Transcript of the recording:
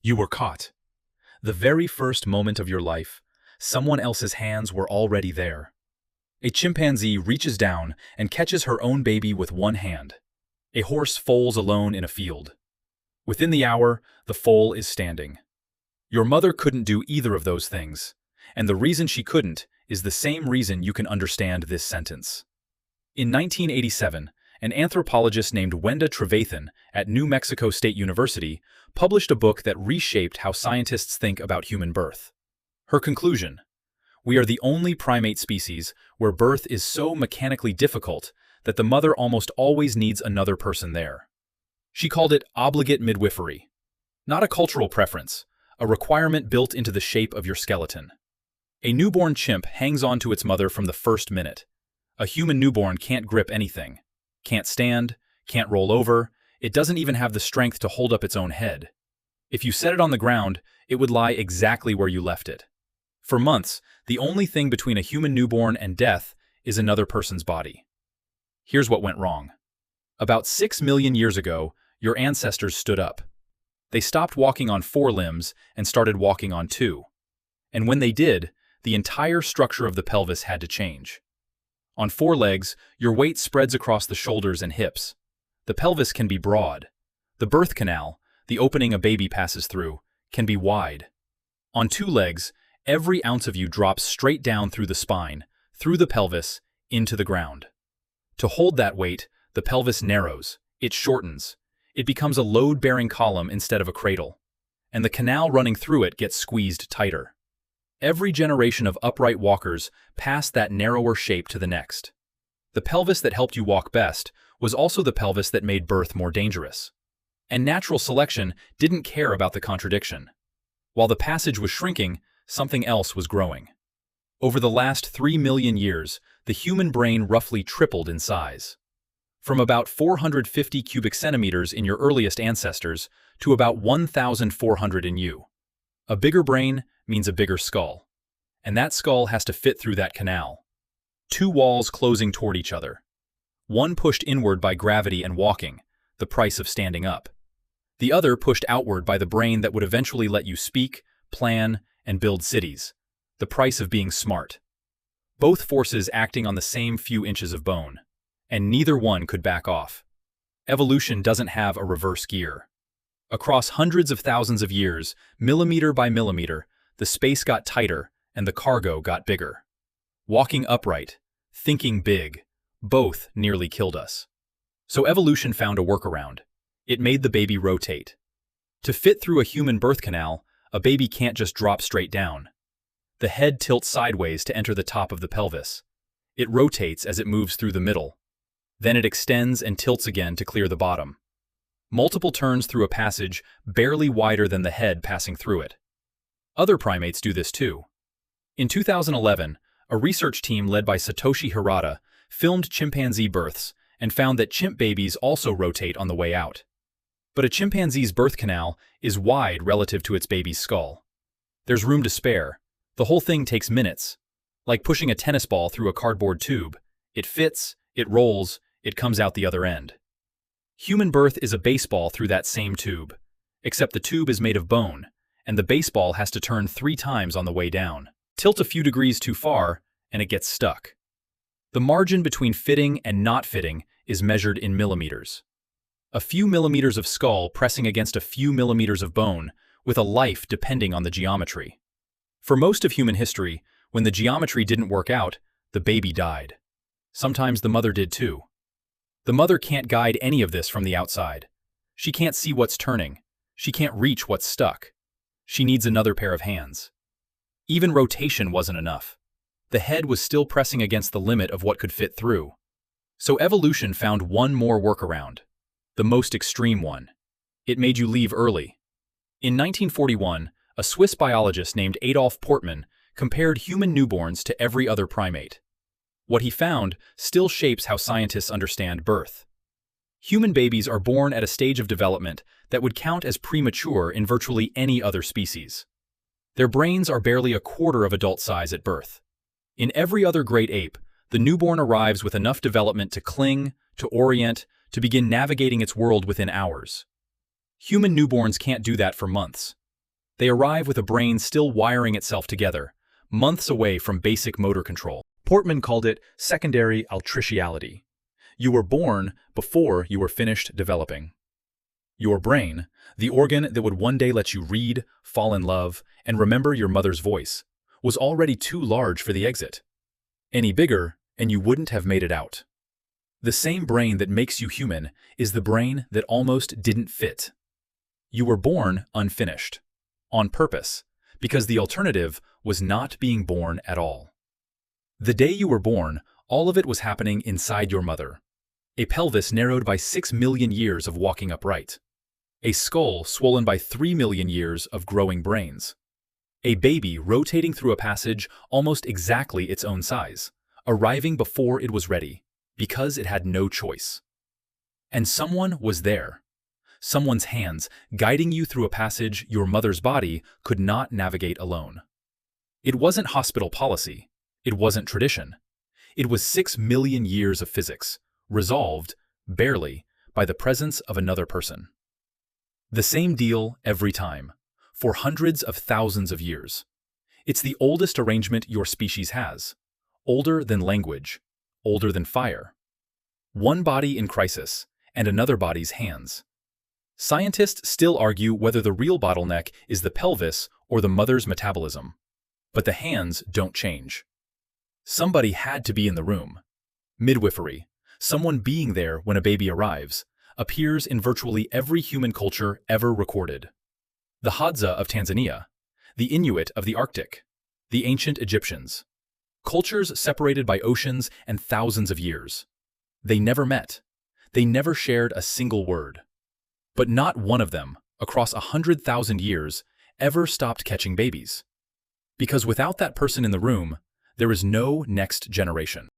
You were caught. The very first moment of your life, someone else's hands were already there. A chimpanzee reaches down and catches her own baby with one hand. A horse foals alone in a field. Within the hour, the foal is standing. Your mother couldn't do either of those things, and the reason she couldn't is the same reason you can understand this sentence. In 1987, an anthropologist named Trevathan at New Mexico State University published a book that reshaped how scientists think about human birth. Her conclusion: we are the only primate species where birth is so mechanically difficult that the mother almost always needs another person there. She called it obligate midwifery. Not a cultural preference, a requirement built into the shape of your skeleton. A newborn chimp hangs on to its mother from the first minute. A human newborn can't grip anything. Can't stand, can't roll over, it doesn't even have the strength to hold up its own head. If you set it on the ground, it would lie exactly where you left it. For months, the only thing between a human newborn and death is another person's body. Here's what went wrong. About 6 million years ago, your ancestors stood up. They stopped walking on 4 limbs and started walking on 2. And when they did, the entire structure of the pelvis had to change. On 4 legs, your weight spreads across the shoulders and hips. The pelvis can be broad. The birth canal, the opening a baby passes through, can be wide. On 2 legs, every ounce of you drops straight down through the spine, through the pelvis, into the ground. To hold that weight, the pelvis narrows, it shortens. It becomes a load-bearing column instead of a cradle. And the canal running through it gets squeezed tighter. Every generation of upright walkers passed that narrower shape to the next. The pelvis that helped you walk best was also the pelvis that made birth more dangerous. And natural selection didn't care about the contradiction. While the passage was shrinking, something else was growing. Over the last 3 million years, the human brain roughly tripled in size. From about 450 cubic centimeters in your earliest ancestors to about 1,400 in you. A bigger brain means a bigger skull. And that skull has to fit through that canal. 2 walls closing toward each other. One pushed inward by gravity and walking, the price of standing up. The other pushed outward by the brain that would eventually let you speak, plan, and build cities, the price of being smart. Both forces acting on the same few inches of bone, and neither one could back off. Evolution doesn't have a reverse gear. Across hundreds of thousands of years, millimeter by millimeter, the space got tighter and the cargo got bigger. Walking upright, thinking big, both nearly killed us. So evolution found a workaround. It made the baby rotate. To fit through a human birth canal, a baby can't just drop straight down. The head tilts sideways to enter the top of the pelvis. It rotates as it moves through the middle. Then it extends and tilts again to clear the bottom. Multiple turns through a passage barely wider than the head passing through it. Other primates do this too. In 2011, a research team led by Satoshi Hirata filmed chimpanzee births and found that chimp babies also rotate on the way out. But a chimpanzee's birth canal is wide relative to its baby's skull. There's room to spare. The whole thing takes minutes. Like pushing a tennis ball through a cardboard tube. It fits, it rolls, it comes out the other end. Human birth is a baseball through that same tube, except the tube is made of bone, and the baseball has to turn 3 times on the way down. Tilt a few degrees too far, and it gets stuck. The margin between fitting and not fitting is measured in millimeters. A few millimeters of skull pressing against a few millimeters of bone, with a life depending on the geometry. For most of human history, when the geometry didn't work out, the baby died. Sometimes the mother did too. The mother can't guide any of this from the outside. She can't see what's turning. She can't reach what's stuck. She needs another pair of hands. Even rotation wasn't enough. The head was still pressing against the limit of what could fit through. So evolution found one more workaround. The most extreme one. It made you leave early. In 1941, a Swiss biologist named Adolf Portmann compared human newborns to every other primate. What he found still shapes how scientists understand birth. Human babies are born at a stage of development that would count as premature in virtually any other species. Their brains are barely a quarter of adult size at birth. In every other great ape, the newborn arrives with enough development to cling, to orient, to begin navigating its world within hours. Human newborns can't do that for months. They arrive with a brain still wiring itself together, months away from basic motor control. Portmann called it secondary altriciality. You were born before you were finished developing. Your brain, the organ that would one day let you read, fall in love, and remember your mother's voice, was already too large for the exit. Any bigger, and you wouldn't have made it out. The same brain that makes you human is the brain that almost didn't fit. You were born unfinished, on purpose, because the alternative was not being born at all. The day you were born, all of it was happening inside your mother. A pelvis narrowed by 6 million years of walking upright. A skull swollen by 3 million years of growing brains. A baby rotating through a passage almost exactly its own size, arriving before it was ready, because it had no choice. And someone was there. Someone's hands guiding you through a passage your mother's body could not navigate alone. It wasn't hospital policy. It wasn't tradition. It was 6 million years of physics, resolved, barely, by the presence of another person. The same deal every time, for hundreds of thousands of years. It's the oldest arrangement your species has, older than language, older than fire. One body in crisis, and another body's hands. Scientists still argue whether the real bottleneck is the pelvis or the mother's metabolism. But the hands don't change. Somebody had to be in the room. Midwifery, someone being there when a baby arrives, appears in virtually every human culture ever recorded. The Hadza of Tanzania, the Inuit of the Arctic, the ancient Egyptians. Cultures separated by oceans and thousands of years. They never met. They never shared a single word. But not one of them, across 100,000 years, ever stopped catching babies. Because without that person in the room, there is no next generation.